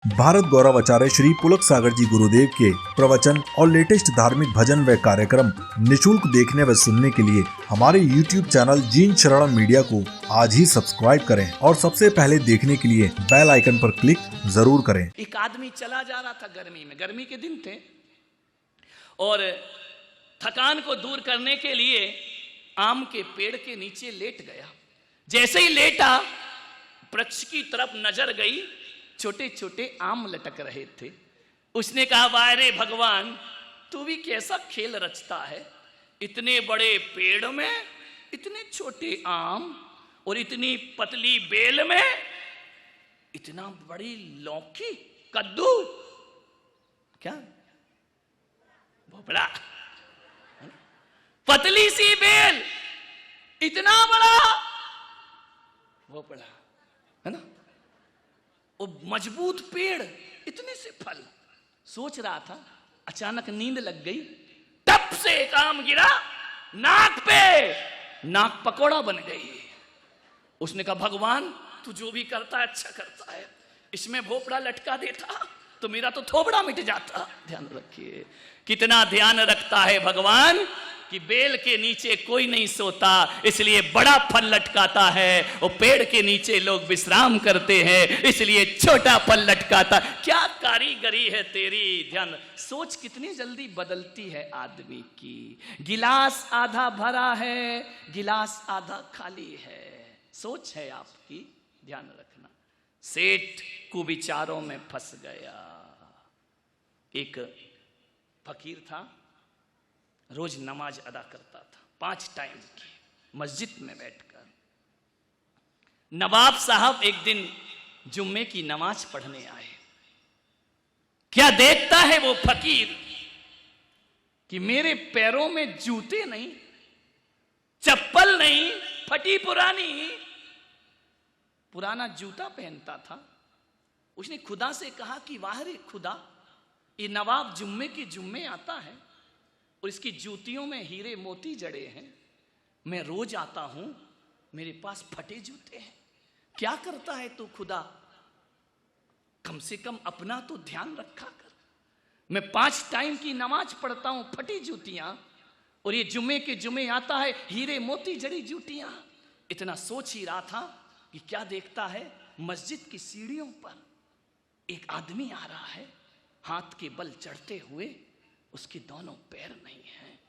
भारत गौरव आचार्य श्री पुलक सागर जी गुरुदेव के प्रवचन और लेटेस्ट धार्मिक भजन व कार्यक्रम निशुल्क देखने व सुनने के लिए हमारे YouTube चैनल जीन शरणम मीडिया को आज ही सब्सक्राइब करें और सबसे पहले देखने के लिए बेल आइकन पर क्लिक जरूर करें। एक आदमी चला जा रहा था गर्मी के दिन थे और थकान को दूर करने के लिए आम के पेड़ के नीचे लेट गया। जैसे ही लेटा वृक्ष की तरफ नजर गई, छोटे छोटे आम लटक रहे थे। उसने कहा, वाह रे भगवान, तू भी कैसा खेल रचता है, इतने बड़े पेड़ में इतने छोटे आम और इतनी पतली बेल में इतना बड़ी लौकी, कद्दू, क्या भोपड़ा, पतली सी बेल, इतना बड़ा भोपड़ा, है ना, वो मजबूत पेड़, इतने से फल। सोच रहा था, अचानक नींद लग गई, टप से एक आम गिरा नाक पे, नाक पकोड़ा बन गई। उसने कहा, भगवान तू जो भी करता है अच्छा करता है, इसमें भोपड़ा लटका देता तो मेरा तो थोबड़ा मिट जाता। ध्यान रखिए, कितना ध्यान रखता है भगवान कि बेल के नीचे कोई नहीं सोता, इसलिए बड़ा फल लटकाता है। और पेड़ के नीचे लोग विश्राम करते हैं, इसलिए छोटा फल लटकाता। क्या कारीगरी है तेरी। ध्यान, सोच कितनी जल्दी बदलती है आदमी की। गिलास आधा भरा है, गिलास आधा खाली है, सोच है आपकी। ध्यान रखना। सेठ कुविचारों में फंस गया। एक फकीर था, रोज नमाज अदा करता था 5 टाइम की, मस्जिद में बैठकर। नवाब साहब एक दिन जुम्मे की नमाज पढ़ने आए। क्या देखता है वो फकीर कि मेरे पैरों में जूते नहीं, चप्पल नहीं, फटी पुराना जूता पहनता था। उसने खुदा से कहा कि वाह रे खुदा, ये नवाब जुम्मे की जुम्मे आता है और इसकी जूतियों में हीरे मोती जड़े हैं। मैं रोज आता हूं, मेरे पास फटे जूते हैं। क्या करता है तू खुदा, कम से कम अपना तो ध्यान रखा कर। मैं 5 टाइम की नमाज पढ़ता हूं, फटी जूतियां, और ये जुम्मे के जुम्मे आता है, हीरे मोती जड़ी जूतियां। इतना सोच ही रहा था कि क्या देखता है, मस्जिद की सीढ़ियों पर एक आदमी आ रहा है, हाथ के बल चढ़ते हुए, उसके दोनों पैर नहीं हैं।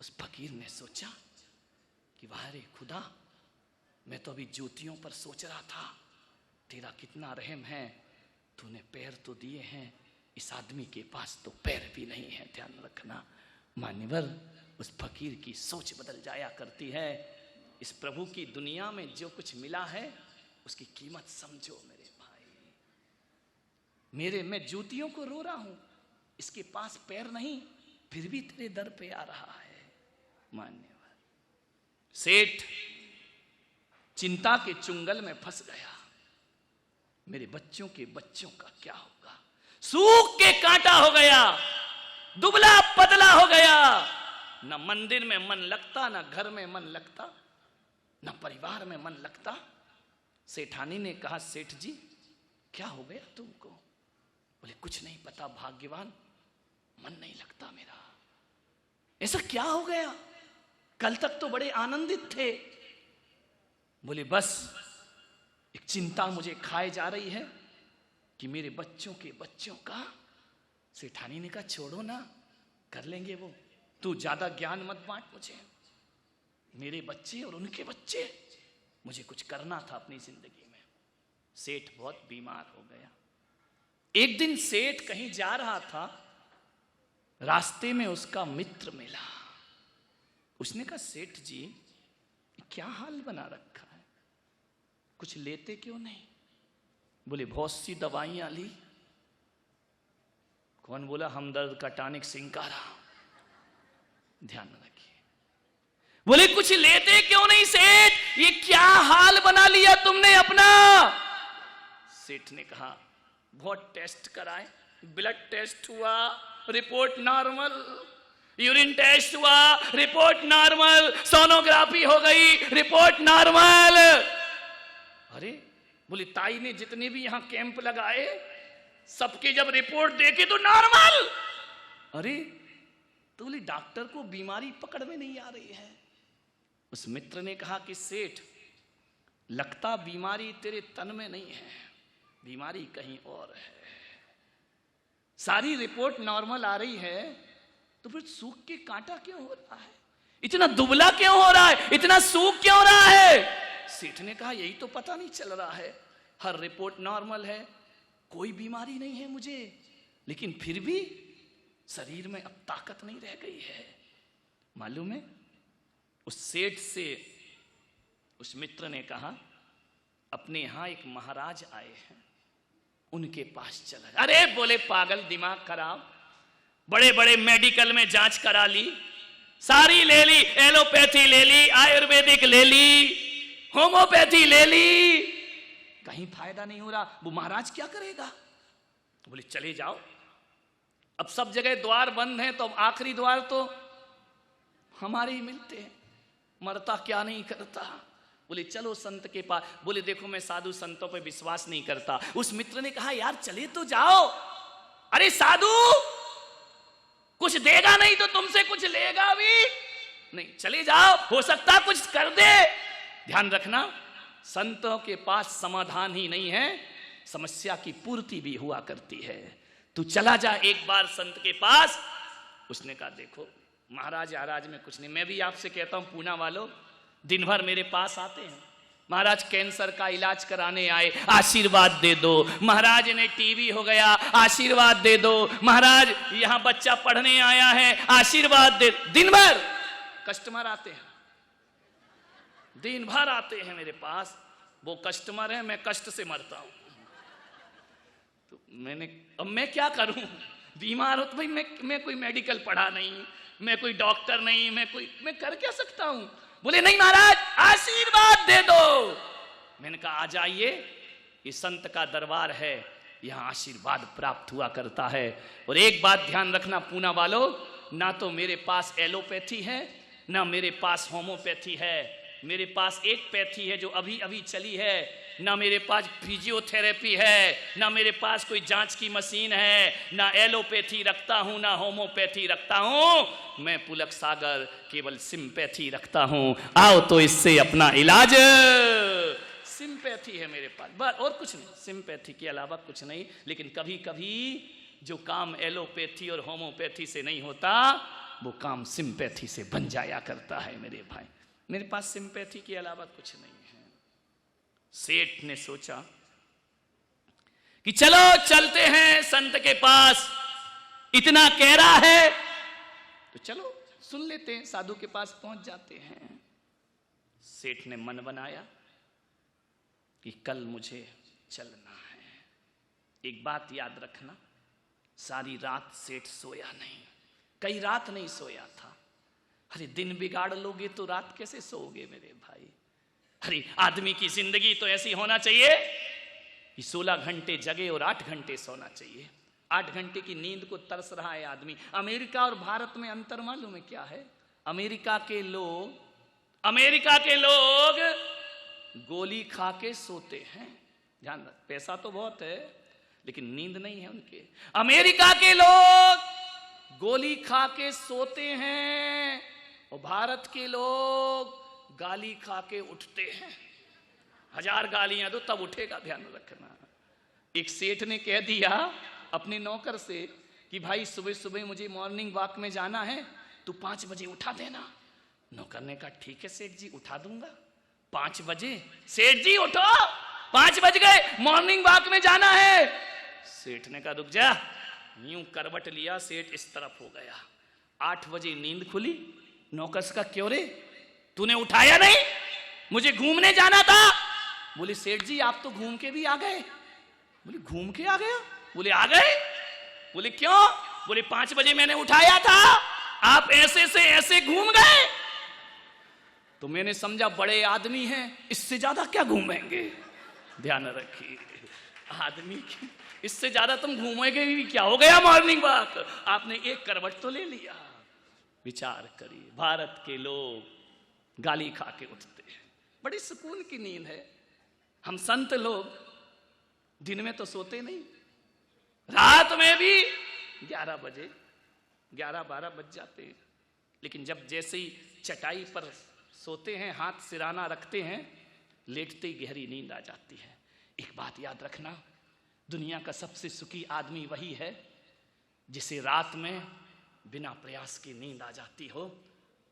उस फकीर ने सोचा कि वाह रे खुदा, मैं तो अभी जूतियों पर सोच रहा था, तेरा कितना रहम है, तूने पैर तो दिए हैं, इस आदमी के पास तो पैर भी नहीं है। ध्यान रखना मान्यवर, उस फकीर की सोच बदल जाया करती है। इस प्रभु की दुनिया में जो कुछ मिला है उसकी कीमत समझो मेरे भाई। मैं जूतियों को रो रहा हूं, इसके पास पैर नहीं, फिर भी तेरे दर पे आ रहा है। मान्यवर, सेठ चिंता के चुंगल में फंस गया। मेरे बच्चों के बच्चों का क्या होगा। सूख के कांटा हो गया, दुबला पतला हो गया। ना मंदिर में मन लगता, ना घर में मन लगता, ना परिवार में मन लगता। सेठानी ने कहा, सेठ जी क्या हो गया तुमको। बोले, कुछ नहीं पता भाग्यवान, मन नहीं लगता मेरा। ऐसा क्या हो गया, कल तक तो बड़े आनंदित थे। बोले, बस एक चिंता मुझे खाए जा रही है कि मेरे बच्चों के बच्चों का। सेठानी ने कहा, छोड़ो ना, कर लेंगे वो, तू ज्यादा ज्ञान मत बांट मुझे। मेरे बच्चे और उनके बच्चे, मुझे कुछ करना था अपनी जिंदगी में। सेठ बहुत बीमार हो गया। एक दिन सेठ कहीं जा रहा था, रास्ते में उसका मित्र मिला। उसने कहा, सेठ जी क्या हाल बना रखा है, कुछ लेते क्यों नहीं। बोले, बहुत सी दवाइयां ली। कौन बोला, हमदर्द का टॉनिक सिंकारा। ध्यान रखिए। बोले, कुछ लेते क्यों नहीं सेठ, ये क्या हाल बना लिया तुमने अपना। सेठ ने कहा, बहुत टेस्ट कराए, ब्लड टेस्ट हुआ, रिपोर्ट नॉर्मल, यूरिन टेस्ट हुआ, रिपोर्ट नॉर्मल, सोनोग्राफी हो गई, रिपोर्ट नॉर्मल। अरे बोले, ताई ने जितने भी यहां कैंप लगाए सबकी जब रिपोर्ट देखी तो नॉर्मल। अरे तो बोले डॉक्टर को बीमारी पकड़ में नहीं आ रही है। उस मित्र ने कहा कि सेठ, लगता बीमारी तेरे तन में नहीं है, बीमारी कहीं और है। सारी रिपोर्ट नॉर्मल आ रही है तो फिर सूख के कांटा क्यों हो रहा है, इतना दुबला क्यों हो रहा है, इतना सूख क्यों रहा है? सेठ ने कहा यही तो पता नहीं चल रहा है, हर रिपोर्ट नॉर्मल है, कोई बीमारी नहीं है मुझे, लेकिन फिर भी शरीर में अब ताकत नहीं रह गई है। मालूम है, उस सेठ से उस मित्र ने कहा अपने यहां एक महाराज आए हैं, उनके पास चला। अरे बोले पागल, दिमाग खराब, बड़े बड़े मेडिकल में जांच करा ली, सारी ले ली, एलोपैथी ले ली, आयुर्वेदिक ले ली, होम्योपैथी ले ली, कहीं फायदा नहीं हो रहा। वो महाराज क्या करेगा? बोले चले जाओ, अब सब जगह द्वार बंद हैं, तो अब आखिरी द्वार तो हमारे ही मिलते हैं, मरता क्या नहीं करता। बोले चलो संत के पास। बोले देखो मैं साधु संतों पे विश्वास नहीं करता। उस मित्र ने कहा यार चले तो जाओ। अरे साधु कुछ देगा नहीं तो तुमसे कुछ लेगा भी नहीं, चले जाओ, हो सकता कुछ कर दे। ध्यान रखना, संतों के पास समाधान ही नहीं है, समस्या की पूर्ति भी हुआ करती है। तू चला जा एक बार संत के पास। उसने कहा देखो महाराज में कुछ नहीं, मैं भी आपसे कहता हूं पूना वालों, दिन भर मेरे पास आते हैं, महाराज कैंसर का इलाज कराने आए, आशीर्वाद दे दो, महाराज ने टीबी हो गया, आशीर्वाद दे दो, महाराज यहां बच्चा पढ़ने आया है, आशीर्वाद दे। दिन भर कस्टमर आते हैं, दिन भर आते हैं मेरे पास, वो कस्टमर है, मैं कष्ट से मरता हूं। तो अब मैं क्या करूं, बीमार हो तो भाई मैं कोई मेडिकल पढ़ा नहीं, मैं कोई डॉक्टर नहीं, मैं कर क्या सकता हूं। बोले नहीं महाराज आशीर्वाद दे दो। मैंने कहा आ जाइए, ये संत का दरबार है, यहां आशीर्वाद प्राप्त हुआ करता है। और एक बात ध्यान रखना पूना वालों, ना तो मेरे पास एलोपैथी है, ना मेरे पास होम्योपैथी है, मेरे पास एक पैथी है जो अभी अभी चली है, ना मेरे पास फिजियोथेरेपी है, ना मेरे पास कोई जांच की मशीन है, ना एलोपैथी रखता हूं, ना होम्योपैथी रखता हूं, मैं पुलक सागर केवल सिंपैथी रखता हूं। आओ तो इससे अपना इलाज। सिंपैथी है मेरे पास, बस और कुछ नहीं, सिंपैथी के अलावा कुछ नहीं। लेकिन कभी कभी जो काम एलोपैथी और होम्योपैथी से नहीं होता, वो काम सिंपैथी से बन जाया करता है मेरे भाई। मेरे पास सिंपैथी के अलावा कुछ नहीं है। सेठ ने सोचा कि चलो चलते हैं संत के पास, इतना कह रहा है तो चलो सुन लेते हैं, साधु के पास पहुंच जाते हैं। सेठ ने मन बनाया कि कल मुझे चलना है। एक बात याद रखना, सारी रात सेठ सोया नहीं, कई रात नहीं सोया था। अरे दिन बिगाड़ लोगे तो रात कैसे सोओगे मेरे भाई। अरे आदमी की जिंदगी तो ऐसी होना चाहिए कि 16 घंटे जगे और 8 घंटे सोना चाहिए। 8 घंटे की नींद को तरस रहा है आदमी। अमेरिका और भारत में अंतर मालूम है क्या है? अमेरिका के लोग गोली खा के सोते हैं, ध्यान रख, पैसा तो बहुत है लेकिन नींद नहीं है उनके। अमेरिका के लोग गोली खा के सोते हैं और भारत के लोग गाली खा के उठते हैं। 1000 गालियां दो तब उठेगा, ध्यान रखना। एक सेठ ने कह दिया अपने नौकर से कि भाई सुबह सुबह मुझे मॉर्निंग वॉक में जाना है, तू 5 बजे उठा देना। नौकर ने कहा ठीक है सेठ जी, उठा दूंगा। 5 बजे, सेठ जी उठो, 5 बज गए, मॉर्निंग वॉक में जाना है। सेठ ने कहा रुक जा। यूं करवट लिया, सेठ इस तरफ हो गया। 8 बजे नींद खुली। नौकर का क्यों रे, तूने उठाया नहीं, मुझे घूमने जाना था। बोले सेठ जी आप तो घूम के भी आ गए। बोले घूम के आ गया? बोले आ गए। बोले क्यों? बोले 5 बजे मैंने उठाया था, आप ऐसे से ऐसे घूम गए। तो मैंने समझा बड़े आदमी हैं, इससे ज्यादा क्या घूमेंगे। ध्यान रखिए आदमी की, इससे ज्यादा तुम घूमेंगे भी क्या, हो गया मॉर्निंग वॉक, आपने एक करवट तो ले लिया। विचार करिए, भारत के लोग गाली खा के उठते हैं, बड़ी सुकून की नींद है। हम संत लोग दिन में तो सोते नहीं, रात में भी 11 बजे 11-12 बज जाते हैं, लेकिन जब जैसे ही चटाई पर सोते हैं, हाथ सिराना रखते हैं, लेटते ही गहरी नींद आ जाती है। एक बात याद रखना, दुनिया का सबसे सुखी आदमी वही है जिसे रात में बिना प्रयास की नींद आ जाती हो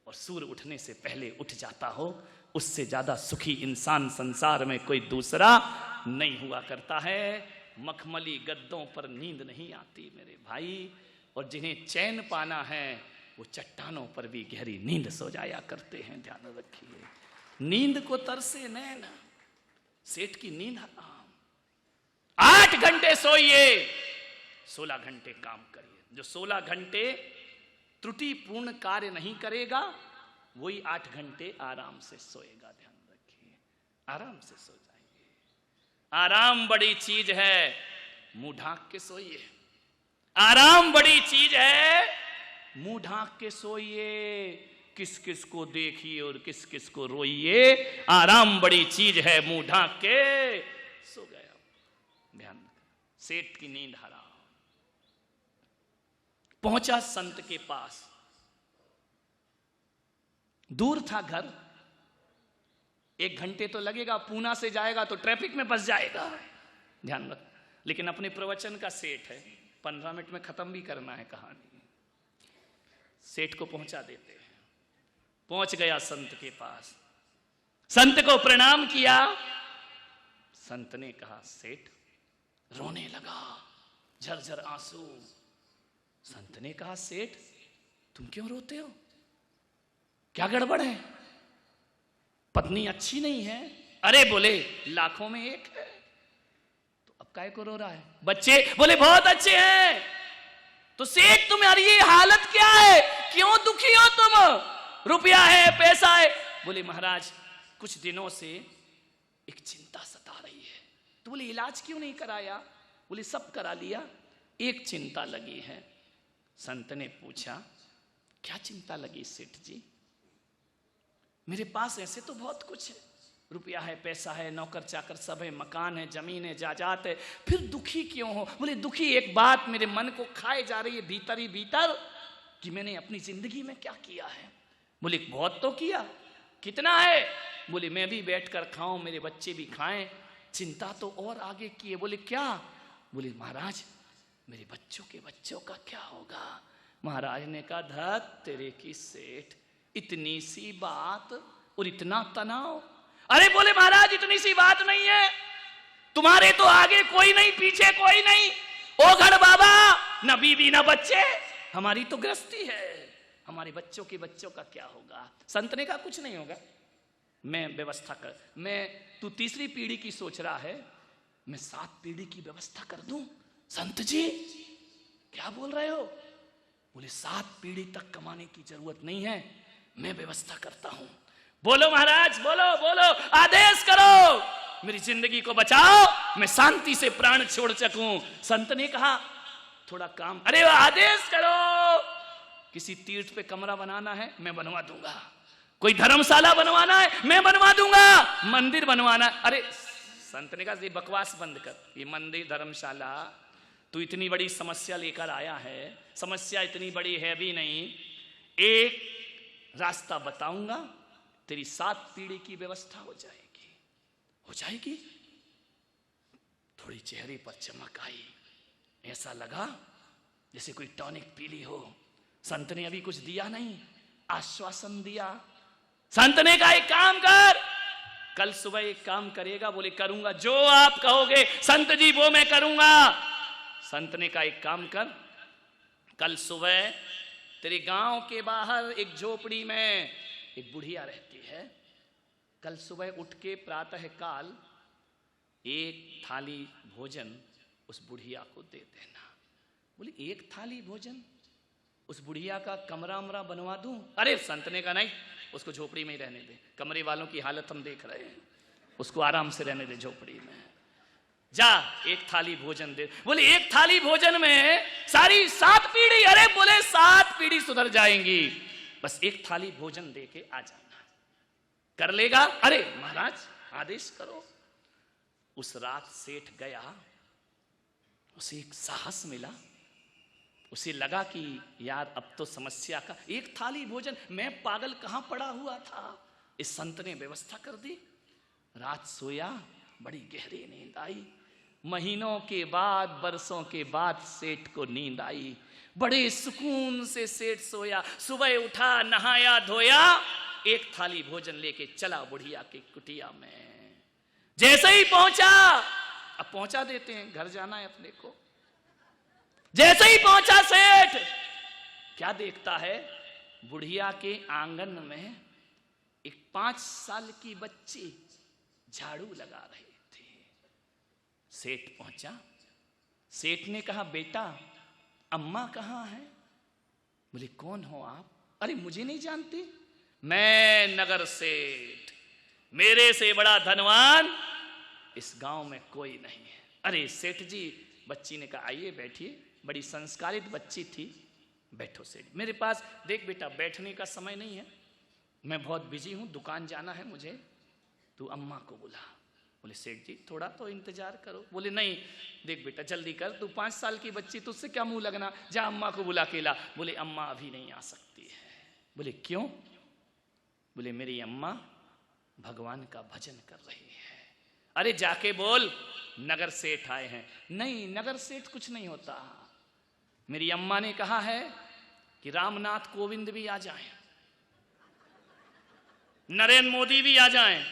और सूर्य उठने से पहले उठ जाता हो। उससे ज्यादा सुखी इंसान संसार में कोई दूसरा नहीं हुआ करता है। मखमली गद्दों पर नींद नहीं आती मेरे भाई, और जिन्हें चैन पाना है वो चट्टानों पर भी गहरी नींद सो जाया करते हैं। ध्यान रखिए, नींद को तरसे नैन, सेठ की नींद हराम। 8 घंटे सोइए, 16 घंटे काम करिए। जो 16 घंटे त्रुटिपूर्ण कार्य नहीं करेगा वही 8 घंटे आराम से सोएगा। ध्यान रखिए, आराम से सो जाएंगे। आराम बड़ी चीज है, मुंह ढांक के सोइए। आराम बड़ी चीज है, मुंह ढांक के सोइए। किस किस को देखिए और किस किस को रोइए। आराम बड़ी चीज है, मुंह ढांक के सो गया। ध्यान रखना, सेठ की नींद हराम। पहुंचा संत के पास, दूर था घर, 1 घंटे तो लगेगा, पूना से जाएगा तो ट्रैफिक में फंस जाएगा। ध्यान रख, लेकिन अपने प्रवचन का सेठ है, 15 मिनट में खत्म भी करना है कहानी। सेठ को पहुंचा देते हैं। पहुंच गया संत के पास, संत को प्रणाम किया। संत ने कहा, सेठ, रोने लगा, झरझर आंसू। संत ने कहा, सेठ तुम क्यों रोते हो, क्या गड़बड़ है, पत्नी अच्छी नहीं है? अरे बोले, लाखों में एक है, तो अब काहे को रो रहा है? बच्चे बोले बहुत अच्छे हैं। तो सेठ तुम्हारी ये हालत क्या है, क्यों दुखी हो तुम? रुपया है, पैसा है। बोले महाराज कुछ दिनों से एक चिंता सता रही है। तो बोले इलाज क्यों नहीं कराया? बोले सब करा लिया, एक चिंता लगी है। संत ने पूछा, क्या चिंता लगी सेठ जी? मेरे पास ऐसे तो बहुत कुछ है, रुपया है, पैसा है, नौकर चाकर सब है, मकान है, जमीन है, जायदाद है, फिर दुखी क्यों हो? बोले दुखी एक बात मेरे मन को खाए जा रही है भीतर ही भीतर, कि मैंने अपनी जिंदगी में क्या किया है। बोले बहुत तो किया, कितना है? बोले मैं भी बैठकर खाऊं, मेरे बच्चे भी खाएं, चिंता तो और आगे की है। बोले क्या? बोले महाराज मेरे बच्चों के बच्चों का क्या होगा? महाराज ने कहा, धत तेरे की सेठ, इतनी सी बात और इतना तनाव। अरे बोले महाराज इतनी सी बात नहीं है, तुम्हारे तो आगे कोई नहीं, पीछे कोई नहीं, ओ घर बाबा, न बीवी न बच्चे, हमारी तो गृहस्थी है, हमारे बच्चों के बच्चों का क्या होगा? संत ने कहा कुछ नहीं होगा, मैं व्यवस्था कर, तू 3री पीढ़ी की सोच रहा है, मैं 7 पीढ़ी की व्यवस्था कर दूं। संत जी क्या बोल रहे हो? बोले 7 पीढ़ी तक कमाने की जरूरत नहीं है, मैं व्यवस्था करता हूं। बोलो महाराज, बोलो बोलो, आदेश करो, मेरी जिंदगी को बचाओ, मैं शांति से प्राण छोड़ सकूं। संत ने कहा थोड़ा काम, अरे आदेश करो, किसी तीर्थ पे कमरा बनाना है मैं बनवा दूंगा, कोई धर्मशाला बनवाना है मैं बनवा दूंगा, मंदिर बनवाना। अरे संत ने कहा ये बकवास बंद कर, ये मंदिर धर्मशाला तू इतनी बड़ी समस्या लेकर आया है, समस्या इतनी बड़ी है भी नहीं, एक रास्ता बताऊंगा, तेरी 7 पीढ़ी की व्यवस्था हो जाएगी। हो जाएगी? थोड़ी चेहरे पर चमक आई, ऐसा लगा जैसे कोई टॉनिक पी ली हो। संत ने अभी कुछ दिया नहीं, आश्वासन दिया। संत ने कहा एक काम कर, कल सुबह एक काम करेगा? बोले करूंगा, जो आप कहोगे संत जी वो मैं करूंगा। संत ने कहा एक काम कर, कल सुबह तेरे गांव के बाहर एक झोपड़ी में एक बुढ़िया रहती है, कल सुबह उठ के प्रातः काल 1 थाली भोजन उस बुढ़िया को दे देना। बोले 1 थाली भोजन? उस बुढ़िया का कमरा वमरा बनवा दूं? अरे संत ने कहा नहीं, उसको झोपड़ी में ही रहने दे, कमरे वालों की हालत हम देख रहे हैं, उसको आराम से रहने दे झोपड़ी में। जा 1 थाली भोजन दे। बोले 1 थाली भोजन में सारी 7 पीढ़ी? अरे बोले 7 पीढ़ी सुधर जाएंगी, बस 1 थाली भोजन दे के आ जाना, कर लेगा? अरे महाराज आदेश करो। उस रात सेठ गया, उसे एक साहस मिला, उसे लगा कि यार अब तो समस्या का एक थाली भोजन, मैं पागल कहां पड़ा हुआ था, इस संत ने व्यवस्था कर दी। रात सोया, बड़ी गहरी नींद आई। महीनों के बाद, बरसों के बाद सेठ को नींद आई। बड़े सुकून से सेठ सोया। सुबह उठा, नहाया धोया, एक थाली भोजन लेके चला बुढ़िया की कुटिया में। जैसे ही पहुंचा, अब पहुंचा देते हैं, घर जाना है अपने को। जैसे ही पहुंचा सेठ, क्या देखता है, बुढ़िया के आंगन में एक 5 साल की बच्ची झाड़ू लगा रही थी। सेठ पहुंचा, सेठ ने कहा, बेटा अम्मा कहां है? बोले, कौन हो आप? अरे मुझे नहीं जानती, मैं नगर सेठ, मेरे से बड़ा धनवान इस गांव में कोई नहीं है। अरे सेठ जी, बच्ची ने कहा, आइए बैठिए। बड़ी संस्कारित बच्ची थी। बैठो सेठ, मेरे पास देख बेटा बैठने का समय नहीं है, मैं बहुत बिजी हूं, दुकान जाना है मुझे, तू अम्मा को बुला। बोले, सेठ जी थोड़ा तो इंतजार करो। बोले, नहीं देख बेटा जल्दी कर, तू 5 साल की बच्ची, तुझसे क्या मुंह लगना, जा अम्मा को बुला के ला। बोले, अम्मा अभी नहीं आ सकती है। बोले, क्यों? बोले, मेरी अम्मा भगवान का भजन कर रही है। अरे जाके बोल नगर सेठ आए हैं। नहीं, नगर सेठ कुछ नहीं होता, मेरी अम्मा ने कहा है कि रामनाथ कोविंद भी आ जाएं, नरेंद्र मोदी भी आ जाएं,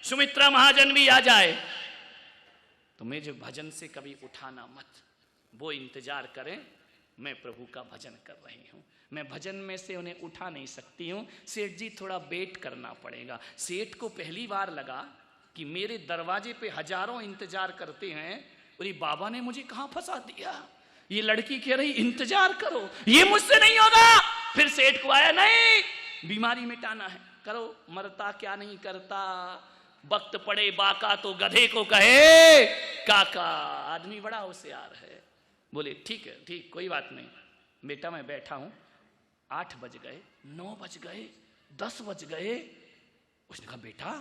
सुमित्रा महाजन भी आ जाए, तो मुझे भजन से कभी उठाना मत, वो इंतजार करें, मैं प्रभु का भजन कर रही हूं, मैं भजन में से उन्हें उठा नहीं सकती हूं। सेठ जी थोड़ा वेट करना पड़ेगा। सेठ को पहली बार लगा कि मेरे दरवाजे पे हजारों इंतजार करते हैं, और ये बाबा ने मुझे कहां फंसा दिया। ये लड़की कह रही इंतजार करो, ये मुझसे नहीं होगा। फिर सेठ को आया, नहीं बीमारी मिटाना है, करो, मरता क्या नहीं करता, वक्त पड़े बाका तो गधे को कहे काका। आदमी बड़ा होशियार है। बोले, ठीक है, ठीक, कोई बात नहीं बेटा, मैं बैठा हूं। 8 बज गए, 9 बज गए, 10 बज गए। उसने कहा, बेटा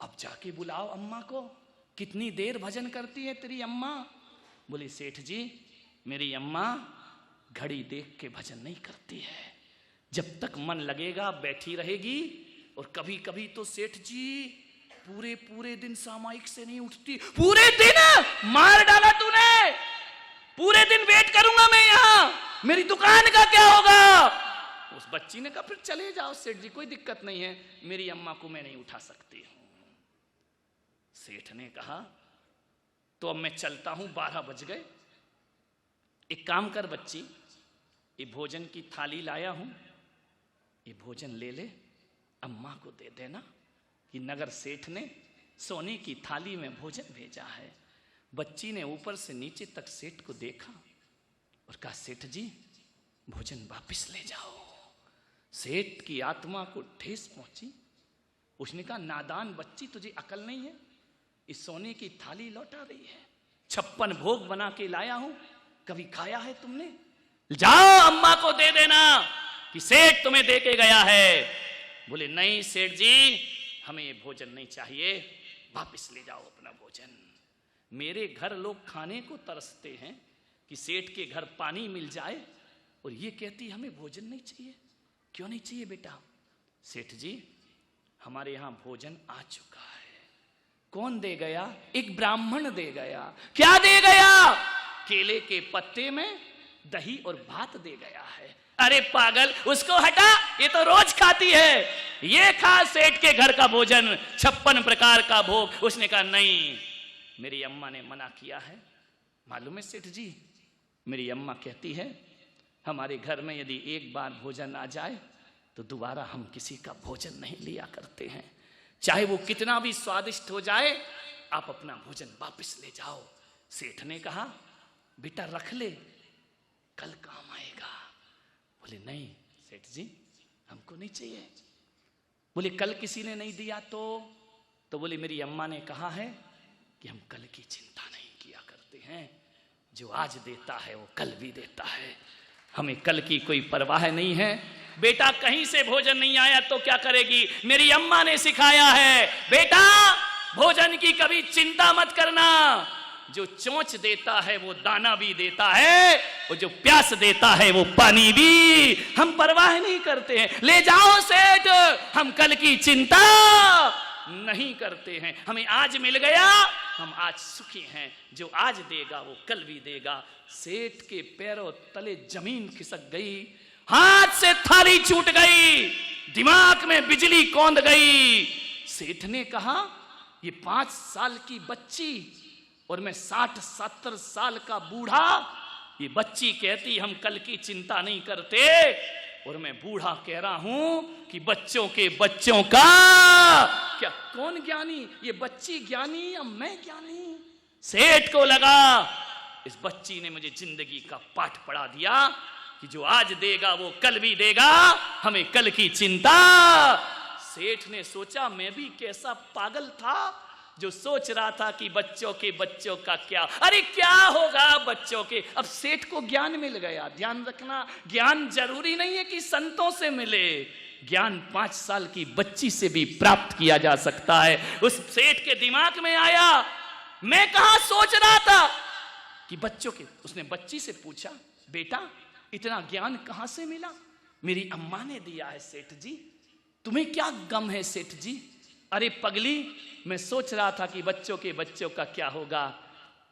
अब जाके बुलाओ अम्मा को, कितनी देर भजन करती है तेरी अम्मा? बोले, सेठ जी मेरी अम्मा घड़ी देख के भजन नहीं करती है, जब तक मन लगेगा बैठी रहेगी। और कभी कभी तो सेठ जी पूरे पूरे दिन सामायिक से नहीं उठती। पूरे दिन मार डाला तूने, पूरे दिन वेट करूंगा मैं यहां, मेरी दुकान का क्या होगा? उस बच्ची ने कहा, फिर चले जाओ सेठ जी, कोई दिक्कत नहीं है, मेरी अम्मा को मैं नहीं उठा सकती हूं। सेठ ने कहा, तो अब मैं चलता हूं, 12 बज गए। एक काम कर बच्ची, ये भोजन की थाली लाया हूं, ये भोजन ले ले, अम्मा को दे देना कि नगर सेठ ने सोने की थाली में भोजन भेजा है। बच्ची ने ऊपर से नीचे तक सेठ को देखा और कहा, सेठ जी भोजन वापस ले जाओ। सेठ की आत्मा को ठेस पहुंची। उसने कहा, नादान बच्ची, तुझे अकल नहीं है, इस सोने की थाली लौटा रही है, 56 भोग बना के लाया हूं, कभी खाया है तुमने? जाओ अम्मा को दे देना कि सेठ तुम्हें दे के गया है। बोले, नहीं सेठ जी हमें ये भोजन नहीं चाहिए, वापस ले जाओ अपना भोजन। मेरे घर लोग खाने को तरसते हैं कि सेठ के घर पानी मिल जाए, और ये कहती हमें भोजन नहीं चाहिए। क्यों नहीं चाहिए बेटा? सेठ जी हमारे यहां भोजन आ चुका है। कौन दे गया? एक ब्राह्मण दे गया। क्या दे गया? केले के पत्ते में दही और भात दे गया है। अरे पागल, उसको हटा, ये तो रोज खाती है, ये खा सेठ के घर का भोजन, 56 प्रकार का भोग। उसने कहा, नहीं मेरी अम्मा ने मना किया है। मालूम है सेठ जी, मेरी अम्मा कहती है हमारे घर में यदि एक बार भोजन आ जाए तो दोबारा हम किसी का भोजन नहीं लिया करते हैं, चाहे वो कितना भी स्वादिष्ट हो जाए, आप अपना भोजन वापस ले जाओ। सेठ ने कहा, बेटा रख ले, कल काम आएगा। बोले, नहीं सेठ जी हमको नहीं चाहिए। बोले, कल किसी ने नहीं दिया तो बोले, मेरी अम्मा ने कहा है कि हम कल की चिंता नहीं किया करते हैं, जो आज देता है वो कल भी देता है, हमें कल की कोई परवाह नहीं है। बेटा कहीं से भोजन नहीं आया तो क्या करेगी? मेरी अम्मा ने सिखाया है, बेटा भोजन की कभी चिंता मत करना, जो चोंच देता है वो दाना भी देता है, और जो प्यास देता है वो पानी भी। हम परवाह नहीं करते हैं, ले जाओ सेठ, हम कल की चिंता नहीं करते हैं। हमें आज मिल गया, हम आज सुखी हैं। जो आज देगा वो कल भी देगा। सेठ के पैरों तले जमीन खिसक गई, हाथ से थाली छूट गई, दिमाग में बिजली कौंध गई। सेठ ने कहा, ये 5 साल की बच्ची और मैं 60-70 साल का बूढ़ा, ये बच्ची कहती हम कल की चिंता नहीं करते, और मैं बूढ़ा कह रहा हूं कि बच्चों के बच्चों का क्या, कौन ज्ञानी, ये बच्ची ज्ञानी या मैं ज्ञानी? सेठ को लगा इस बच्ची ने मुझे जिंदगी का पाठ पढ़ा दिया कि जो आज देगा वो कल भी देगा, हमें कल की चिंता। सेठ ने सोचा, मैं भी कैसा पागल था जो सोच रहा था कि बच्चों के बच्चों का क्या, अरे क्या होगा बच्चों के। अब सेठ को ज्ञान मिल गया। ध्यान रखना, ज्ञान जरूरी नहीं है कि संतों से मिले, ज्ञान 5 साल की बच्ची से भी प्राप्त किया जा सकता है। उस सेठ के दिमाग में आया, मैं कहां सोच रहा था कि बच्चों के। उसने बच्ची से पूछा, बेटा इतना ज्ञान कहां से मिला? मेरी अम्मा ने दिया है सेठ जी। तुम्हें क्या गम है सेठ जी? अरे पगली, मैं सोच रहा था कि बच्चों के बच्चों का क्या होगा।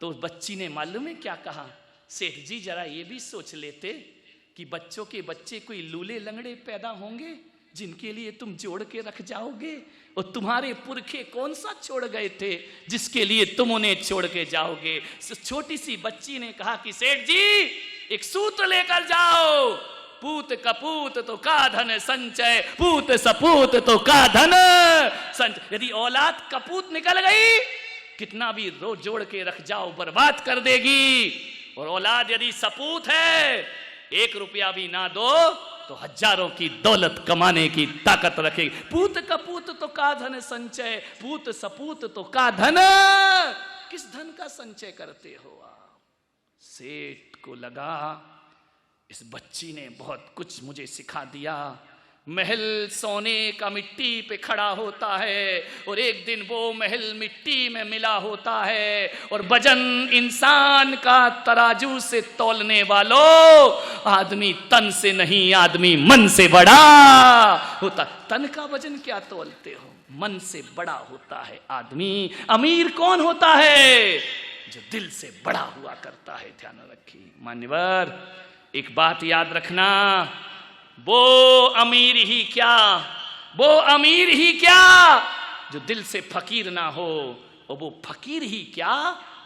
तो बच्ची ने मालूम है क्या कहा? सेठ जी जरा ये भी सोच लेते कि बच्चों के बच्चे कोई लूले लंगड़े पैदा होंगे जिनके लिए तुम जोड़ के रख जाओगे, और तुम्हारे पुरखे कौन सा छोड़ गए थे जिसके लिए तुम उन्हें छोड़ के जाओगे। छोटी सी बच्ची ने कहा कि सेठ जी एक सूत्र लेकर जाओ, पूत कपूत तो का धन संचय, पूत सपूत तो का धन संचय। यदि औलाद कपूत निकल गई, कितना भी रोज जोड़ के रख जाओ बर्बाद कर देगी, और औलाद यदि सपूत है, 1 रुपया भी ना दो तो हजारों की दौलत कमाने की ताकत रखेगी। पूत कपूत तो का धन संचय, पूत सपूत तो का धन। किस धन का संचय करते हो आप? सेठ को लगा इस बच्ची ने बहुत कुछ मुझे सिखा दिया। महल सोने का मिट्टी पे खड़ा होता है, और एक दिन वो महल मिट्टी में मिला होता है, और वजन इंसान का तराजू से तौलने वालों, आदमी तन से नहीं, आदमी मन से बड़ा होता। तन का वजन क्या तौलते हो? मन से बड़ा होता है आदमी। अमीर कौन होता है? जो दिल से बड़ा हुआ करता है। ध्यान रखिए मान्यवर, एक बात याद रखना, वो अमीर ही क्या, वो अमीर ही क्या जो दिल से फकीर ना हो, और वो फकीर ही क्या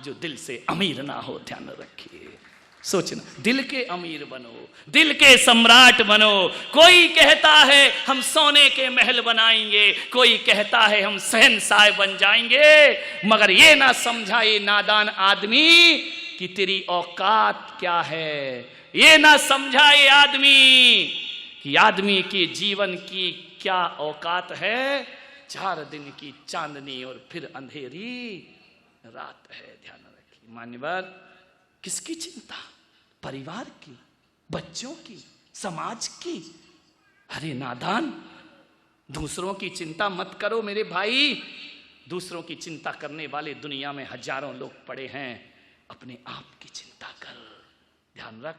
जो दिल से अमीर ना हो। ध्यान रखिए, सोचना, दिल के अमीर बनो, दिल के सम्राट बनो। कोई कहता है हम सोने के महल बनाएंगे, कोई कहता है हम शहंशाह बन जाएंगे, मगर ये ना समझा ये नादान आदमी कि तेरी औकात क्या है। ये ना समझा ये आदमी कि आदमी के जीवन की क्या औकात है। 4 दिन की चांदनी और फिर अंधेरी रात है। ध्यान रखिए मान्यवर, किसकी चिंता? परिवार की, बच्चों की, समाज की। अरे नादान, दूसरों की चिंता मत करो मेरे भाई। दूसरों की चिंता करने वाले दुनिया में हजारों लोग पड़े हैं। अपने आप की चिंता कर। ध्यान रख।